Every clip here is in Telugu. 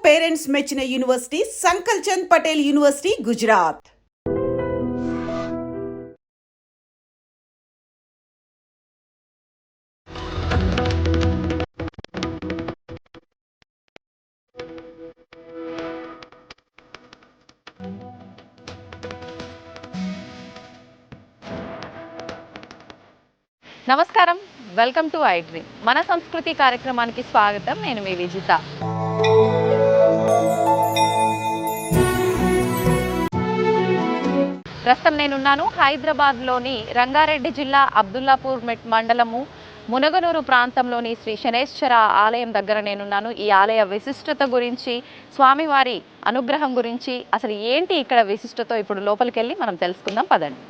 పేరెంట్స్ మెచ్చిన యూనివర్సిటీ సంకల్ చంద్ పటేల్ యూనివర్సిటీ గుజరాత్. నమస్కారం, వెల్కమ్ టు ఐ డ్రీమ్. మన సంస్కృతి కార్యక్రమానికి స్వాగతం. నేను మీ విజిత. ప్రస్తుతం నేనున్నాను హైదరాబాద్లోని రంగారెడ్డి జిల్లా అబ్దుల్లాపూర్ మండలము మునగనూరు ప్రాంతంలోని శ్రీ శనేశ్వర ఆలయం దగ్గర నేనున్నాను. ఈ ఆలయ విశిష్టత గురించి, స్వామివారి అనుగ్రహం గురించి, అసలు ఏంటి ఇక్కడ విశిష్టతో ఇప్పుడు లోపలికి వెళ్ళి మనం తెలుసుకుందాం. పదండి.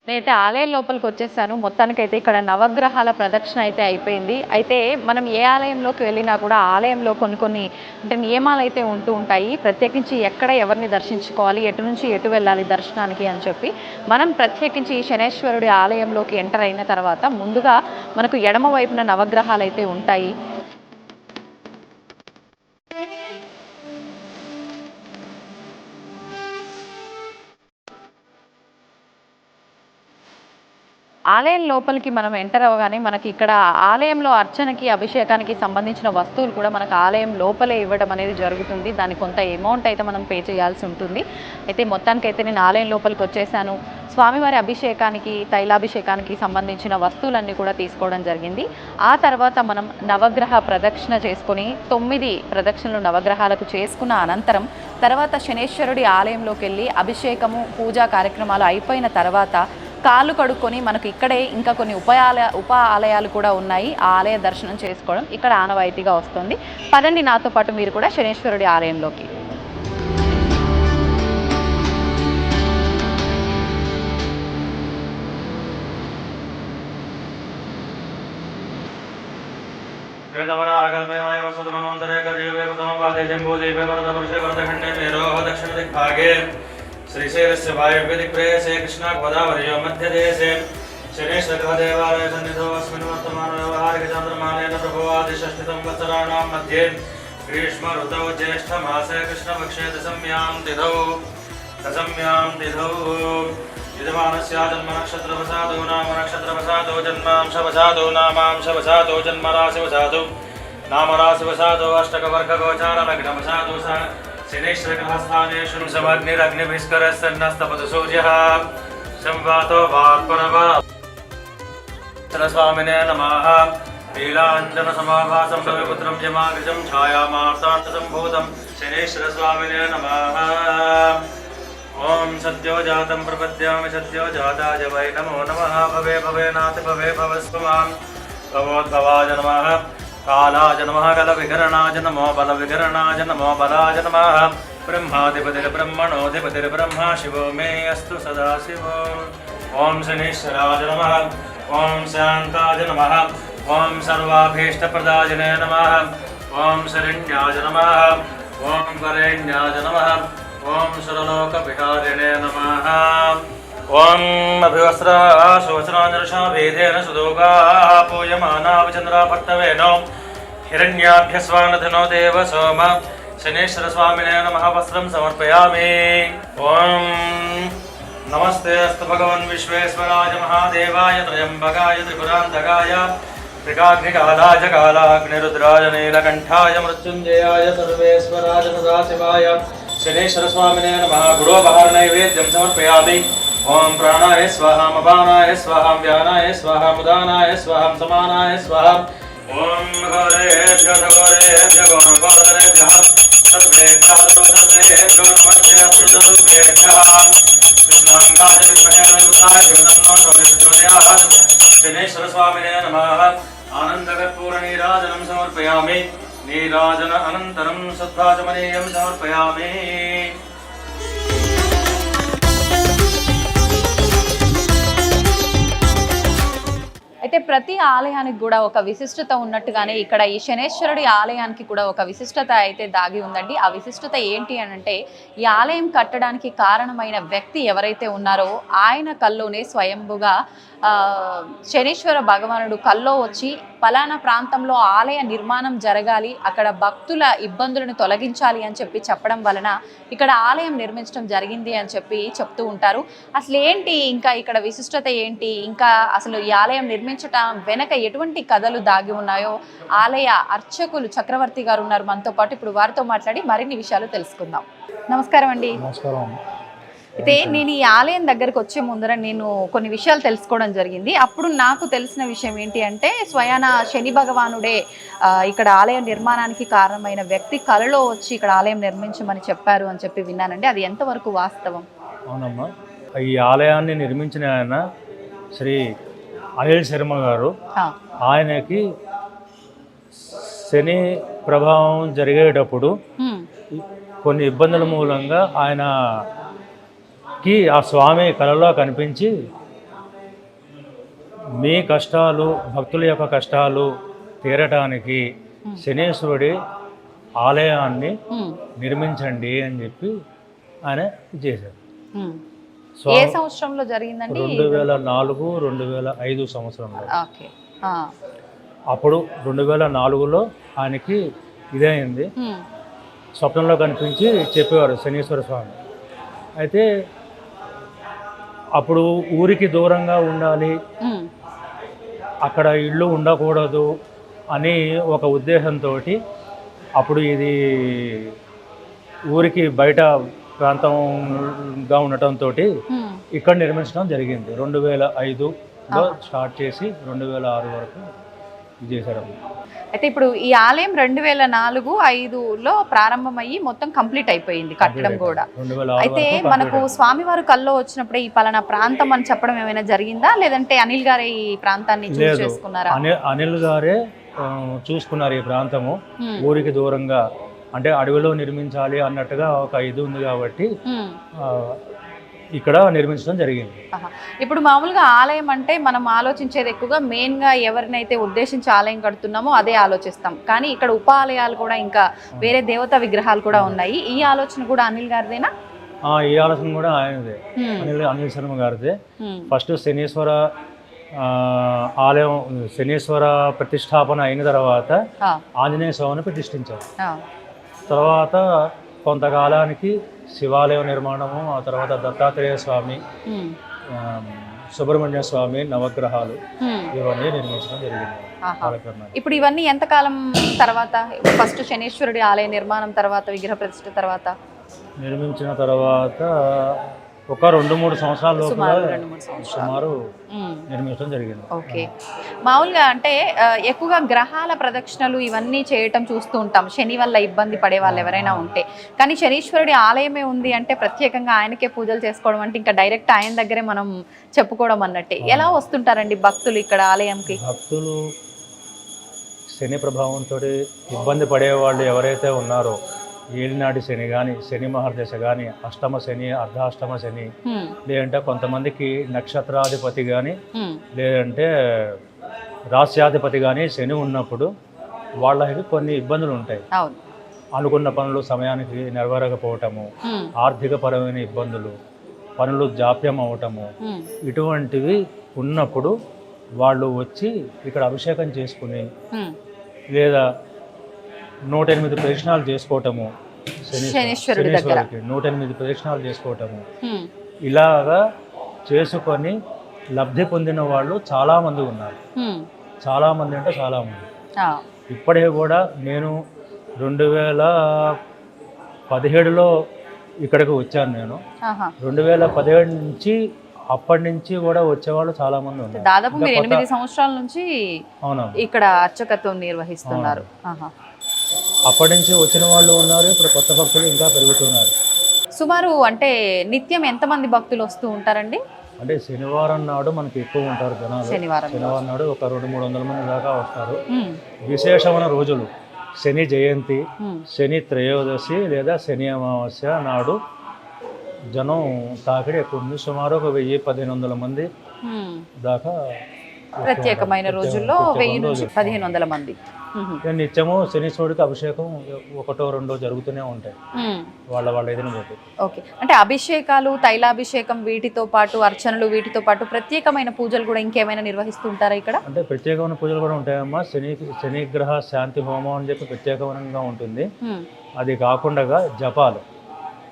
నేనైతే ఆలయం లోపలికి వచ్చేసాను. మొత్తానికైతే ఇక్కడ నవగ్రహాల ప్రదక్షిణ అయితే అయిపోయింది. అయితే మనం ఏ ఆలయంలోకి వెళ్ళినా కూడా ఆలయంలో కొన్ని అంటే నియమాలు అయితే ఉంటూ ఉంటాయి. ప్రత్యేకించి ఎక్కడ ఎవరిని దర్శించుకోవాలి, ఎటు నుంచి ఎటు వెళ్ళాలి దర్శనానికి అని చెప్పి మనం ప్రత్యేకించి ఈ శనేశ్వరుడి ఆలయంలోకి ఎంటర్ అయిన తర్వాత ముందుగా మనకు ఎడమ వైపున నవగ్రహాలు అయితే ఉంటాయి. ఆలయం లోపలికి మనం ఎంటర్ అవ్వగానే మనకి ఇక్కడ ఆలయంలో అర్చనకి, అభిషేకానికి సంబంధించిన వస్తువులు కూడా మనకు ఆలయం లోపలే ఇవ్వడం అనేది జరుగుతుంది. దానికి కొంత అమౌంట్ అయితే మనం పే చేయాల్సి ఉంటుంది. అయితే మొత్తానికైతే నేను ఆలయం లోపలికి వచ్చేసాను. స్వామివారి అభిషేకానికి, తైలాభిషేకానికి సంబంధించిన వస్తువులన్నీ కూడా తీసుకోవడం జరిగింది. ఆ తర్వాత మనం నవగ్రహ ప్రదక్షిణ చేసుకొని 9 ప్రదక్షిణలు నవగ్రహాలకు చేసుకున్న అనంతరం తర్వాత శనేశ్వరుడి ఆలయంలోకి వెళ్ళి అభిషేకము, పూజా కార్యక్రమాలు అయిపోయిన తర్వాత కాళ్ళు కడుక్కొని మనకు ఇక్కడే ఇంకా కొన్ని ఉప ఆలయాలు కూడా ఉన్నాయి. ఆ ఆలయ దర్శనం చేసుకోవడం ఇక్కడ ఆనవాయితీగా వస్తుంది. పదండి నాతో పాటు మీరు కూడా శనేశ్వరుడి ఆలయంలోకి. श्रीशैलस्य वायव्यदिक्प्रेयसे कृष्णागोदावर्यो मध्यदेशे शनेश्वरदेवालय सन्निधौ अस्मिन् वर्तमानव्यवहारिकचान्द्रमानेन प्रभवादिषष्टितं वत्सराणां मध्ये ग्रीष्म ऋतौ ज्येष्ठमासे कृष्णपक्षे दशम्यां तिथौ यजमानस्य जन्मनक्षत्रवसादो नामनक्षत्रवसादो जन्मांशवसादो नामांशवसादो जन्मराशिवसादो नामराशिवसादो अष्टकवर्गगोचारलग्नवसादो शनेश्वरग्रहस्थानेषु समग्निरग्निभिस्करस्तन्नस्तपतु सूर्यः संवातो वात्परवा सरस्वामिने नमः. नीलाञ्जनसमाभासं रविपुत्रं यमाग्रजं छायामार्ताण्डसम्भूतं शनेश्वरस्वामिने नमः. ॐ सद्यो जातं प्रपद्यामि सद्यो जाताय वै नमो नमः. भवे भवेनाथ भवे भवस्वमां भवोद्भवाय नमः. कालाय नमः. कलविकरणाय नमो बलविकरणाय नमो बलाय नमः. ब्रह्माधिपतिर्ब्रह्मणोऽधिपतिर्ब्रह्मा शिवो मे अस्तु सदा शिवो. ॐ शनीश्वराय नमः. ॐ शान्ताय नमः. ॐ सर्वाभीष्टप्रदायिने नमः. ॐ शरण्याय नमः. ॐ वरेण्याय नमः. ॐ सुरलोकविहारिणे नमः. ॐ अभिवस्त्राशोचनादर्शाभेदेन सुदोगाः पूयमानावचन्द्राभर्तवेनो हिरण्याभ्यस्वानधनो देव सोम. शनेश्वरस्वामिने नमः. वस्त्रं समर्पयामि. ॐ नमस्ते अस्तु भगवन् विश्वेश्वराय महादेवाय त्र्यम्बकाय त्रिपुरान्तकाय त्रिकाग्निकालाय कालाग्निरुद्राय नीलकण्ठाय मृत्युञ्जयाय सर्वेश्वराय सदाशिवाय शनेश्वरस्वामिने नमः. गुडोपहारनैवेद्यं समर्पयामि. ओम प्राणाय स्वाहा, अपानाय स्वाहा, व्यानाय स्वाहा, उदानाय स्वाहा, समानाय स्वाहा. ओम घोरेभ्यो घोरेभ्यो घोरघोरेभ्यः सर्वेभ्यः सर्वेभ्यो नमस्ते अस्तुभ्यः. कृष्णाङ्गाय विद्महे नमोऽस्ताय तन्नो प्रचोदयात्. शनेश्वरस्वामिने नमः. आनन्दकर्पूरनीराजनं समर्पयामि. नीराजन अनन्तरं शुद्धाचमनीयं समर्पयामि. అయితే ప్రతి ఆలయానికి కూడా ఒక విశిష్టత ఉన్నట్టుగానే ఇక్కడ ఈ శనేశ్వరుడి ఆలయానికి కూడా ఒక విశిష్టత అయితే దాగి ఉందండి. ఆ విశిష్టత ఏంటి అని అంటే, ఈ ఆలయం కట్టడానికి కారణమైన వ్యక్తి ఎవరైతే ఉన్నారో ఆయన కల్లోనే స్వయంభుగా శనీశ్వర భగవానుడు కల్లో వచ్చి పలానా ప్రాంతంలో ఆలయ నిర్మాణం జరగాలి, అక్కడ భక్తుల ఇబ్బందులను తొలగించాలి అని చెప్పి చెప్పడం వలన ఇక్కడ ఆలయం నిర్మించడం జరిగింది అని చెప్పి చెప్తూ ఉంటారు. అసలు ఏంటి ఇంకా ఇక్కడ విశిష్టత ఏంటి, ఇంకా అసలు ఈ ఆలయం నిర్మించటం వెనక ఎటువంటి కథలు దాగి ఉన్నాయో ఆలయ అర్చకులు చక్రవర్తి గారు ఉన్నారు మనతో పాటు. ఇప్పుడు వారితో మాట్లాడి మరిన్ని విషయాలు తెలుసుకుందాం. నమస్కారం అండి. నమస్కారం. అయితే నేను ఈ ఆలయం దగ్గరకు వచ్చే ముందర నేను కొన్ని విషయాలు తెలుసుకోవడం జరిగింది. అప్పుడు నాకు తెలిసిన విషయం ఏంటి అంటే, స్వయాన శని భగవానుడే ఇక్కడ ఆలయ నిర్మాణానికి కారణమైన వ్యక్తి కలలో వచ్చి ఇక్కడ ఆలయం నిర్మించమని చెప్పారు అని చెప్పి విన్నానండి. అది ఎంతవరకు వాస్తవం? అవునమ్మా, ఈ ఆలయాన్ని నిర్మించిన ఆయన శ్రీ అనిల్ శర్మ గారు. ఆయనకి శని ప్రభావం జరిగేటప్పుడు కొన్ని ఇబ్బందుల మూలంగా ఆయనకి ఆ స్వామి కలలో కనిపించి, మీ కష్టాలు, భక్తుల యొక్క కష్టాలు తీరటానికి శనీశ్వరుడి ఆలయాన్ని నిర్మించండి అని చెప్పి ఆయన చేశారు. ఏ సంవత్సరంలో జరిగిందండి? 2004, 2005 సంవత్సరంలో. అప్పుడు 2004లో ఆయనకి ఇదే అయింది. స్వప్నంలో కనిపించి చెప్పేవారు శనీశ్వర స్వామి. అయితే అప్పుడు ఊరికి దూరంగా ఉండాలి, అక్కడ ఇళ్ళు ఉండకూడదు అని ఒక ఉద్దేశంతో అప్పుడు ఇది ఊరికి బయట ప్రాంతంగా ఉండటంతో ఇక్కడ నిర్మించడం జరిగింది. 2005లో స్టార్ట్ చేసి 2006 వరకు చేశారు. అయితే ఇప్పుడు ఈ ఆలయం 2004-05లో ప్రారంభమయ్యి మొత్తం కంప్లీట్ అయిపోయింది కట్టడం కూడా. అయితే మనకు స్వామివారు కల్లో వచ్చినప్పుడు ఈ పలానా ప్రాంతం అని చెప్పడం ఏమైనా జరిగిందా, లేదంటే అనిల్ గారే ఈ ప్రాంతాన్ని చూస్ చేసుకున్నారా? అనిల్ గారే చూసుకున్నారు ఈ ప్రాంతము. ఊరికి దూరంగా అంటే అడవిలో నిర్మించాలి అన్నట్టుగా ఒక ఇది ఉంది కాబట్టి ఇక్కడ నిర్మించడం జరిగింది. ఇప్పుడు మామూలుగా ఆలయం అంటే మనం ఆలోచించేది ఎక్కువగా మెయిన్గా ఎవరినైతే ఉద్దేశించి ఆలయం కడుతున్నామో అదే ఆలోచిస్తాం. కానీ ఇక్కడ ఉప ఆలయాలు కూడా ఇంకా వేరే దేవతా విగ్రహాలు కూడా ఉన్నాయి. ఈ ఆలోచన కూడా అనిల్ గారిదేనా? ఈ ఆలోచన కూడా ఆయనదే, అనిల్ శర్మ గారిదే. ఫస్ట్ శనీశ్వర ఆలయం, శనీశ్వర ప్రతిష్టాపన అయిన తర్వాత ఆంజనేయ స్వామిని ప్రతిష్ఠించారు. తర్వాత కొంతకాలానికి శివాలయం నిర్మాణము, ఆ తర్వాత దత్తాత్రేయ స్వామి, సుబ్రహ్మణ్య స్వామి నవగ్రహాలు ఇవన్నీ నిర్మించడం జరిగింది. ఇప్పుడు ఇవన్నీ ఎంతకాలం తర్వాత? ఫస్ట్ శనీశ్వరుడి ఆలయ నిర్మాణం తర్వాత, విగ్రహ ప్రతిష్ఠ తర్వాత నిర్మించిన తర్వాత ఒక 2-3 సంవత్సరాల సుమారు నిర్మించడం జరిగింది. ఓకే. మామూలుగా అంటే ఎక్కువగా గ్రహాల ప్రదక్షిణలు ఇవన్నీ చేయటం చూస్తూ ఉంటాం శని వల్ల ఇబ్బంది పడే వాళ్ళు ఎవరైనా ఉంటే. కానీ శనీశ్వరుడి ఆలయమే ఉంది అంటే ప్రత్యేకంగా ఆయనకే పూజలు చేసుకోవడం అంటే ఇంకా డైరెక్ట్ ఆయన దగ్గరే మనం చెప్పుకోవడం అన్నట్టే. ఎలా వస్తుంటారండి భక్తులు ఇక్కడ ఆలయంకి? భక్తులు శని ప్రభావంతో ఇబ్బంది పడేవాళ్ళు ఎవరైతే ఉన్నారో, ఏలినాటి శని కానీ, శని మహర్దశ కానీ, అష్టమ శని, అర్ధాష్టమ శని, లేదంటే కొంతమందికి నక్షత్రాధిపతి కానీ, లేదంటే రాస్యాధిపతి కానీ శని ఉన్నప్పుడు వాళ్ళకి కొన్ని ఇబ్బందులు ఉంటాయి. అనుకున్న పనులు సమయానికి నెరవేరకపోవటము, ఆర్థిక పరమైన ఇబ్బందులు, పనులు జాప్యం అవటము, ఇటువంటివి ఉన్నప్పుడు వాళ్ళు వచ్చి ఇక్కడ అభిషేకం చేసుకుని లేదా 108 ప్రదక్షిణాలు చేసుకోవటము, శనీశ్వరుడికి 108 ప్రదక్షిణాలు చేసుకోవటము, ఇలాగా చేసుకొని లబ్ధి పొందిన వాళ్ళు చాలామంది ఉన్నారు. చాలామంది అంటే చాలామంది. ఇప్పటికీ కూడా నేను 2017లో ఇక్కడికి వచ్చాను. నేను 2017 నుంచి అప్పటి నుంచి కూడా వచ్చేవాళ్ళు చాలా మంది ఉన్నారు. దాదాపు మీరు 8 సంవత్సరాల నుంచి ఇక్కడ అర్చకత్వం నిర్వహిస్తున్నారు. అప్పటి నుంచి వచ్చిన వాళ్ళు ఉన్నారు, ఇప్పుడు కొత్త భక్తులు ఇంకా పెరుగుతున్నారు. సుమారు అంటే నిత్యం ఎంతమంది భక్తులు వస్తూ ఉంటారండి? అంటే శనివారం నాడు మనకి ఎక్కువ ఉంటారు జనాలు. శనివారం నాడు ఒక 200-300 మంది దాకా వస్తారు. విశేషమైన రోజులు శని జయంతి, శని త్రయోదశి లేదా శని అమావాస్య నాడు జనం తాకిడి ఎక్కువ ఉంది. సుమారు ఒక 1000-1500 మంది దాకా ప్రత్యేకమైన రోజుల్లో 1000 నుంచి 1500 మంది. ఇక నిత్యము శనీశ్వరుడికి అభిషేకం 1-2 జరుగుతూనే ఉంటాయి వాళ్ళ ఇదిని బట్టి. ఓకే, అంటే అభిషేకాలు, తైలాభిషేకం వీటితో పాటు అర్చనలు వీటితో పాటు ప్రత్యేకమైన పూజలు కూడా ఇంకేమైనా నిర్వహిస్తుంటారా ఇక్కడ? అంటే ప్రత్యేకమైన పూజలు కూడా ఉంటాయమ్మా. శనిగ్రహ శాంతి హోమం అని చెప్పి ప్రత్యేకంగా ఉంటుంది. అది కాకుండా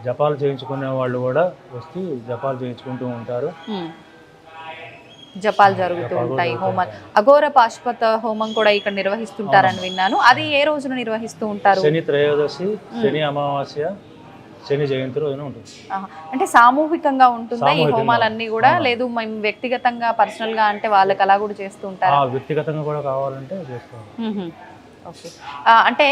జపాలు చేయించుకునే వాళ్ళు కూడా వచ్చి జపాలు చేయించుకుంటూ ఉంటారు. జపాలు జరుగుతూ ఉంటాయి, హోమాలు. అఘోర పాశుపత హోమం కూడా ఇక్కడ నిర్వహిస్తుంటారని విన్నాను. అది ఏ రోజున నిర్వహిస్తూ ఉంటారు? శని త్రయోదశి, శని అమావాస్య, శని జయంతి రోజున ఉంటుంది. అంటే సామూహికంగా ఉంటుందా ఈ హోమాలన్నీ కూడా? లేదు మేము వ్యక్తిగతంగా పర్సనల్ గా అంటే వాళ్ళకి అలా కూడా చేస్తూ ఉంటారు? వ్యక్తిగతంగా కూడా కావాలంటే చేస్తాం. ఓకే, అంటే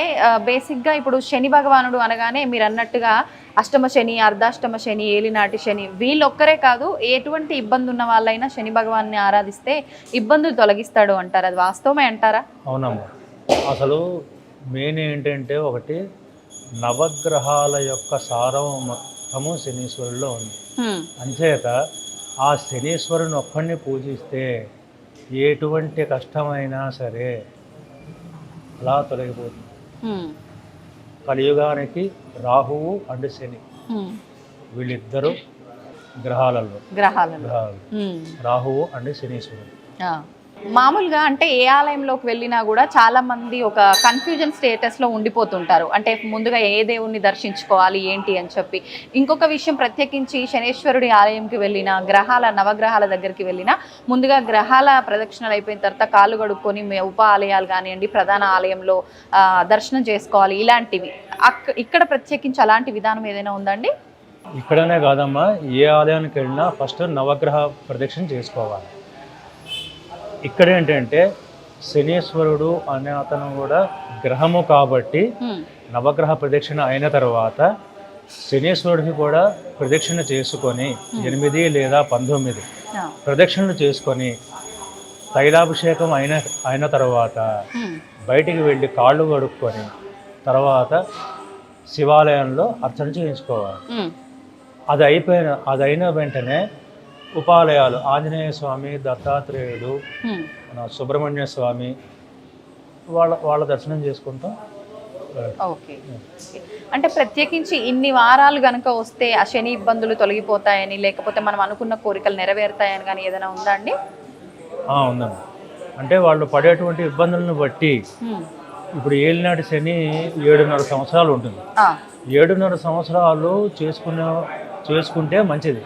బేసిక్గా ఇప్పుడు శని భగవానుడు అనగానే మీరు అన్నట్టుగా అష్టమ శని, అర్ధాష్టమ శని, ఏలినాటి శని వీళ్ళొక్కరే కాదు, ఎటువంటి ఇబ్బంది ఉన్న వాళ్ళైనా శని భగవాన్ని ఆరాధిస్తే ఇబ్బందులు తొలగిస్తాడు అంటారు. అది వాస్తవమే అంటారా? అవునమ్మా. అసలు మెయిన్ ఏంటంటే ఒకటి నవగ్రహాల యొక్క సారం మొత్తము శనీశ్వరుల్లో ఉంది. అంచేత ఆ శనీశ్వరుని ఒక్కడిని పూజిస్తే ఎటువంటి కష్టమైనా సరే అలా తొలగిపోతుంది. కలియుగానికి రాహువు అండ్ శని వీళ్ళిద్దరు గ్రహాలు, రాహువు అండ్ శనీశ్వరుడు. మామూలుగా అంటే ఏ ఆలయంలోకి వెళ్ళినా కూడా చాలా మంది ఒక కన్ఫ్యూజన్ స్టేటస్లో ఉండిపోతుంటారు. అంటే ముందుగా ఏ దేవుణ్ణి దర్శించుకోవాలి ఏంటి అని చెప్పి. ఇంకొక విషయం, ప్రత్యేకించి శనేశ్వరుడి ఆలయంకి వెళ్ళినా, నవగ్రహాల దగ్గరికి వెళ్ళినా ముందుగా గ్రహాల ప్రదక్షిణలు అయిపోయిన తర్వాత కాళ్ళు కడుక్కొని ఉప ఆలయాలు కానివ్వండి, ప్రధాన ఆలయంలో దర్శనం చేసుకోవాలి, ఇలాంటివి. ఇక్కడ ప్రత్యేకించి అలాంటి విధానం ఏదైనా ఉందండి? ఇక్కడనే కాదమ్మా, ఏ ఆలయానికి వెళ్ళినా ఫస్ట్ నవగ్రహ ప్రదక్షిణ చేసుకోవాలి. ఇక్కడ ఏంటంటే శనీశ్వరుడు అనే అతను కూడా గ్రహము కాబట్టి నవగ్రహ ప్రదక్షిణ అయిన తర్వాత శనీశ్వరుడికి కూడా ప్రదక్షిణ చేసుకొని 8 లేదా 19 ప్రదక్షిణలు చేసుకొని తైలాభిషేకం అయిన తర్వాత బయటికి వెళ్ళి కాళ్ళు కడుక్కొని తర్వాత శివాలయంలో అర్చన చేయించుకోవాలి. అది అయిన వెంటనే ఉపాలయాలు ఆంజనేయ స్వామి, దత్తాత్రేయుడు, సుబ్రహ్మణ్య స్వామి వాళ్ళ దర్శనం చేసుకుంటాం. ఓకే, అంటే ప్రత్యేకించి ఇన్ని వారాలు గనక వస్తే ఆ శని ఇబ్బందులు తొలగిపోతాయని, లేకపోతే మనం అనుకున్న కోరికలు నెరవేరుతాయని కానీ ఏదైనా ఉందా అండి? ఉందండి. అంటే వాళ్ళు పడేటువంటి ఇబ్బందులను బట్టి ఇప్పుడు ఏలినాటి శని 7.5 సంవత్సరాలు ఉంటుంది. 7.5 సంవత్సరాలు చేసుకుంటే మంచిది.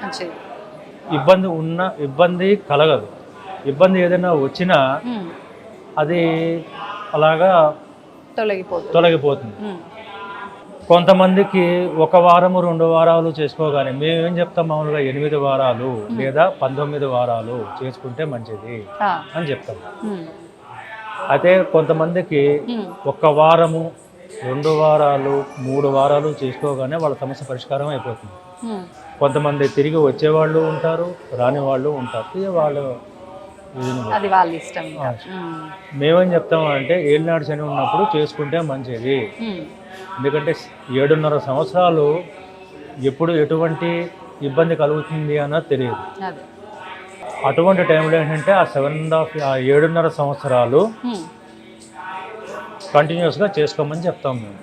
ఇబ్బంది కలగదు. ఇబ్బంది ఏదైనా వచ్చినా అది అలాగా తొలగిపోతుంది. కొంతమందికి 1 వారము 2 వారాలు చేసుకోగానే మేమేం చెప్తాం, మామూలుగా 8 వారాలు లేదా 19 వారాలు చేసుకుంటే మంచిది అని చెప్తాం. అయితే కొంతమందికి 1 వారము 2 వారాలు 3 వారాలు చేసుకోగానే వాళ్ళ సమస్య పరిష్కారం అయిపోతుంది. కొంతమంది తిరిగి వచ్చేవాళ్ళు ఉంటారు, రాని వాళ్ళు ఉంటారు. అది వాళ్ళ ఇష్టం. మేమేం చెప్తామంటే ఏలినాడు శని ఉన్నప్పుడు చేసుకుంటే మంచిది. ఎందుకంటే 7.5 సంవత్సరాలు ఎప్పుడు ఎటువంటి ఇబ్బంది కలుగుతుంది అన్నది తెలియదు. అటువంటి టైంలో ఏంటంటే ఆ 7.5 సంవత్సరాలు కంటిన్యూస్గా చేసుకోమని చెప్తాం మేము.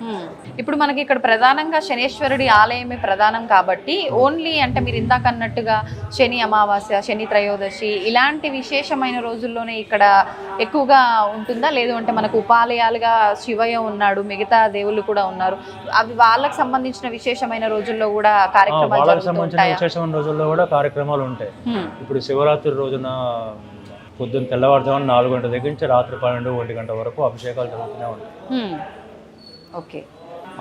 ఇప్పుడు మనకి ఇక్కడ ప్రధానంగా శనేశ్వరుడి ఆలయమే ప్రధానం కాబట్టి ఓన్లీ అంటే మీరు ఇందాక అన్నట్టుగా శని అమావాస్య, శని త్రయోదశి ఇలాంటి విశేషమైన రోజుల్లోనే ఇక్కడ ఎక్కువగా ఉంటుందా? లేదు అంటే మనకు ఉపాలయాలుగా శివయ్య ఉన్నాడు, మిగతా దేవుళ్ళు కూడా ఉన్నారు, అవి వాళ్ళకి సంబంధించిన విశేషమైన రోజుల్లో కూడా కార్యక్రమాలు విశేషమైన రోజుల్లో కూడా కార్యక్రమాలు ఉంటాయి. ఇప్పుడు శివరాత్రి రోజున పొద్దున్న తెల్లవారుజామున 4 గంటల దగ్గర నుంచి రాత్రి 12-1 గంట వరకు అభిషేకాలు జరుగుతూనే ఉంటాయి. ఓకే,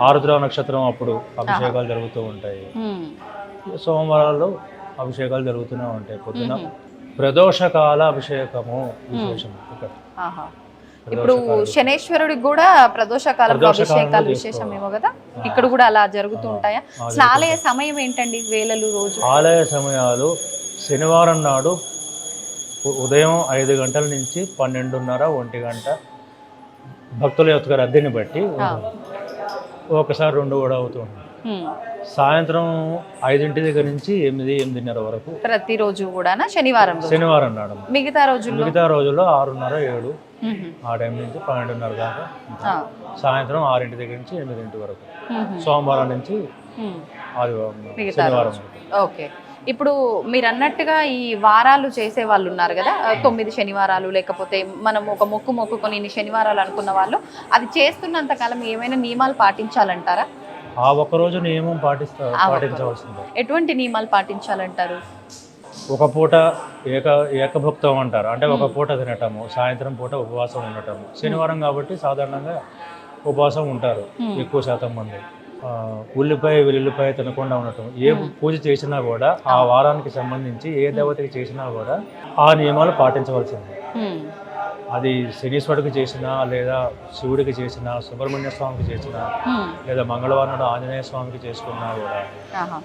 ఆరుద్ర నక్షత్రం అప్పుడు అభిషేకాలు జరుగుతూ ఉంటాయి. సోమవారాలు అభిషేకాలు జరుగుతూనే ఉంటాయి. పొద్దున ప్రదోషకాల అభిషేకము విశేషం ఇక్కడ. ఇప్పుడు శనేశ్వరుడికి కూడా ప్రదోషకాలంలో అభిషేకాలు విశేషమేమో కదా, ఇక్కడ కూడా అలా జరుగుతూ ఉంటాయా? అసలు ఆలయ సమయం ఏంటండి? వేళలు రోజు ఆలయ సమయాలు శనివారం నాడు ఉదయం 5 గంటల నుంచి 12:30-1 గంట భక్తుల యొక్క రద్దీని బట్టి. ఒకసారి 2 కూడా అవుతుంది. సాయంత్రం 5 దగ్గర నుంచి 8-8:30 వరకు ప్రతిరోజు కూడా శనివారం నాడు. మిగతా రోజుల్లో 6:30, 7 ఆ టైం నుంచి 12:30 దాకా. సాయంత్రం 6 దగ్గర నుంచి 8 వరకు, సోమవారం నుంచి శనివారం. ఓకే. ఇప్పుడు మీరు అన్నట్టుగా ఈ వారాలు చేసే వాళ్ళు ఉన్నారు కదా, 9 శనివారాలు, లేకపోతే మనం ఒక మొక్కుకొని ఇన్ని శనివారాలు అనుకున్న వాళ్ళు, అది చేస్తున్నంత కాలం ఏమైనా నియమాలు పాటించాలంటారా? ఆ ఒక్కరోజు నియమం పాటించవలసిందే. ఎటువంటి నియమాలు పాటించాలంటారు? ఒక పూట ఏకభుక్తం అంటారు, అంటే ఒక పూట తినటము, సాయంత్రం పూట ఉపవాసం ఉండటము. శనివారం కాబట్టి సాధారణంగా ఉపవాసం ఉంటారు ఎక్కువ శాతం మంది. ఉల్లిపాయ వెల్లుల్లిపాయ తినకుండా ఉండటం. ఏ పూజ చేసినా కూడా ఆ వారానికి సంబంధించి ఏ దేవతకి చేసినా కూడా ఆ నియమాలు పాటించవలసిందే. అది శనీశ్వరుడికి చేసినా, లేదా శివుడికి చేసినా, సుబ్రహ్మణ్య స్వామికి చేసినా, లేదా మంగళవారం నాడు ఆంజనేయ స్వామికి చేసుకున్నా కూడా,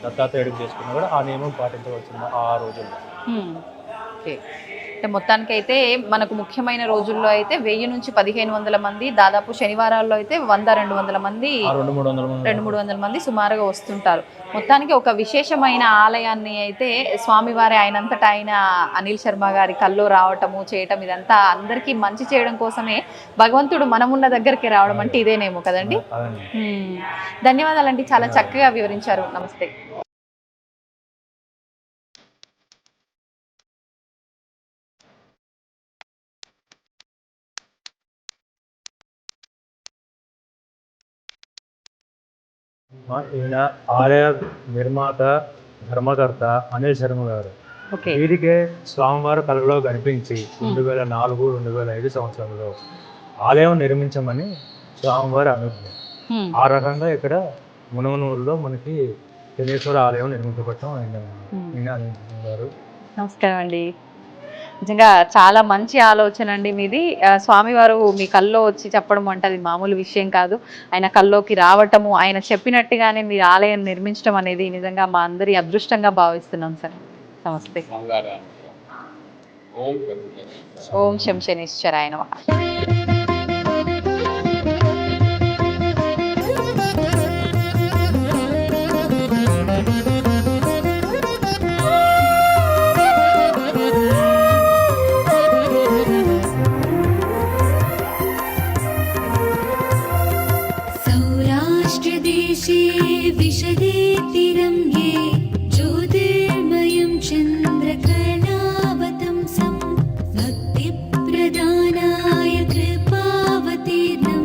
దత్తాత్రేయుడికి చేసుకున్నా కూడా ఆ నియమం పాటించవలసింది ఆ రోజుల్లో. అంటే మొత్తానికి అయితే మనకు ముఖ్యమైన రోజుల్లో అయితే 1000 నుంచి 1500 మంది, దాదాపు శనివారాల్లో అయితే 100-200 మంది, 200-300 మంది సుమారుగా వస్తుంటారు. మొత్తానికి ఒక విశేషమైన ఆలయాన్ని అయితే స్వామివారి ఆయనంతటా ఆయన అనిల్ శర్మ గారి కల్లో రావటము చేయటం, ఇదంతా అందరికీ మంచి చేయడం కోసమే భగవంతుడు మనమున్న దగ్గరికి రావడం అంటే ఇదేనేమో కదండి. ధన్యవాదాలండి, చాలా చక్కగా వివరించారు. నమస్తే. ఈయన ఆలయ నిర్మాత, ధర్మకర్త అనిల్ శర్మ గారు. వీరికే స్వామివారి కళలో కనిపించి 2004-2005 సంవత్సరంలో ఆలయం నిర్మించమని స్వామివారి అనుజ్ఞ. ఆ రకంగా ఇక్కడ మునగనూరులో మనకి శనీశ్వర ఆలయం నిర్మించబడటం అయింది. నమస్కారం అండి. నిజంగా చాలా మంచి ఆలోచన అండి మీది. స్వామివారు మీ కల్లో వచ్చి చెప్పడం అంటే అది మామూలు విషయం కాదు. ఆయన కల్లోకి రావటము, ఆయన చెప్పినట్టుగానే మీరు ఆలయం నిర్మించడం అనేది నిజంగా మా అందరి అదృష్టంగా భావిస్తున్నాం సార్. నమస్తే. ఓం శం శనీశ్వరాయ నమః. विशदे तिरङ्गे ज्योतिर्मयं चन्द्रकलावतंसं भक्तिप्रदानाय कृपावतीर्णं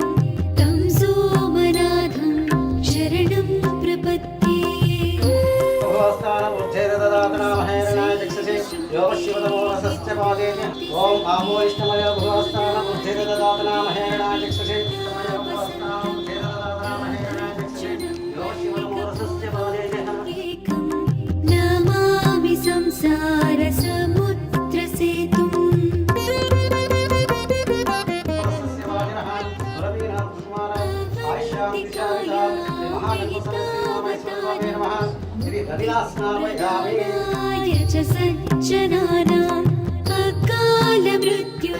तं सोमनाथं शरणं प्रपद्ये. नमामि संसारसमुद्रसेतुं. च सज्जनानाम् अकालमृत्यु.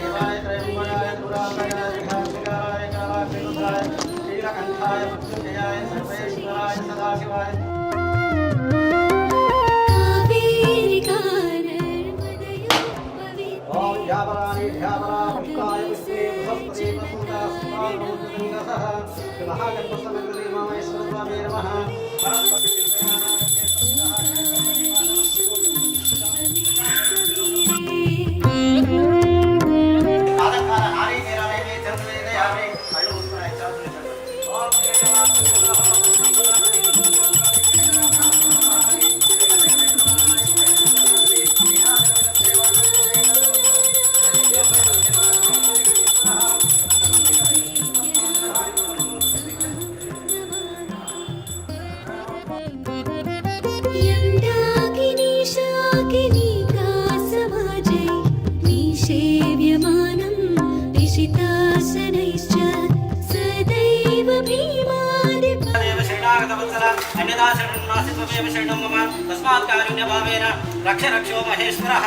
रक्षो महेश्वरः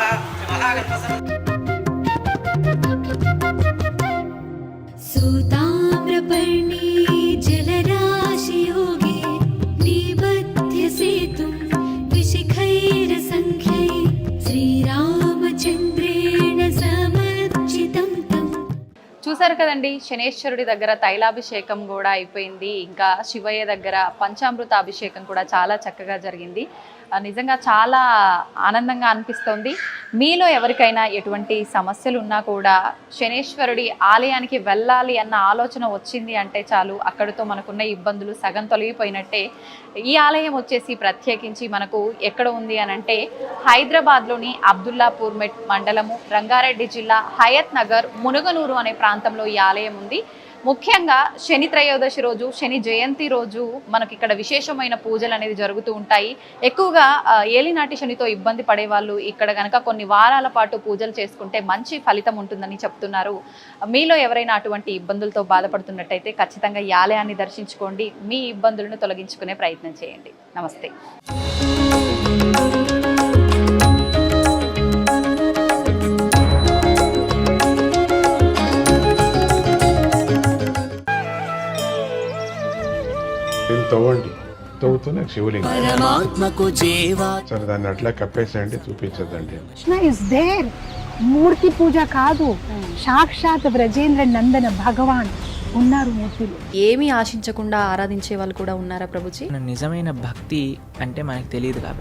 सुताम्रपर्णी जलराशि కదండి, శనేశ్వరుడి దగ్గర తైలాభిషేకం కూడా అయిపోయింది, ఇంకా శివయ్య దగ్గర పంచామృత అభిషేకం కూడా చాలా చక్కగా జరిగింది. నిజంగా చాలా ఆనందంగా అనిపిస్తోంది. మీలో ఎవరికైనా ఎటువంటి సమస్యలు ఉన్నా కూడా శనేశ్వరుడి ఆలయానికి వెళ్ళాలి అన్న ఆలోచన వచ్చింది అంటే చాలు, అక్కడితో మనకున్న ఇబ్బందులు సగం తొలగిపోయినట్టే. ఈ ఆలయం వచ్చేసి ప్రత్యేకించి మనకు ఎక్కడ ఉంది అని అంటే హైదరాబాద్లోని అబ్దుల్లాపూర్ మండలము, రంగారెడ్డి జిల్లా, హయత్ నగర్, మునుగనూరు అనే ప్రాంతంలో ఈ ఆలయం ఉంది. ముఖ్యంగా శని త్రయోదశి రోజు, శని జయంతి రోజు మనకి ఇక్కడ విశేషమైన పూజలు అనేది జరుగుతూ ఉంటాయి. ఎక్కువగా ఏలినాటి శనితో ఇబ్బంది పడే వాళ్ళు ఇక్కడ కనుక కొన్ని వారాల పాటు పూజలు చేసుకుంటే మంచి ఫలితం ఉంటుందని చెప్తున్నారు. మీలో ఎవరైనా అటువంటి ఇబ్బందులతో బాధపడుతున్నట్టయితే ఖచ్చితంగా ఈ ఆలయాన్ని దర్శించుకోండి, మీ ఇబ్బందులను తొలగించుకునే ప్రయత్నం చేయండి. నమస్తే. తవ్వండి, తవ్వుతూనే శివలింగం. పరమాత్మకు జీవా సరే దాన్ని అట్లా కప్పేసేయండి, చూపించదండి. Krishna is there. మూర్తి పూజ కాదు, సాక్షాత్ బ్రజేంద్ర నందన భగవాన్ ఉన్నారు మూర్తిలో. ఏమీ ఆశించకుండా ఆరాధించే వాళ్ళు కూడా ఉన్నారా ప్రభుజీ? నిజమైన భక్తి అంటే మనకు తెలియదు కాబట్టి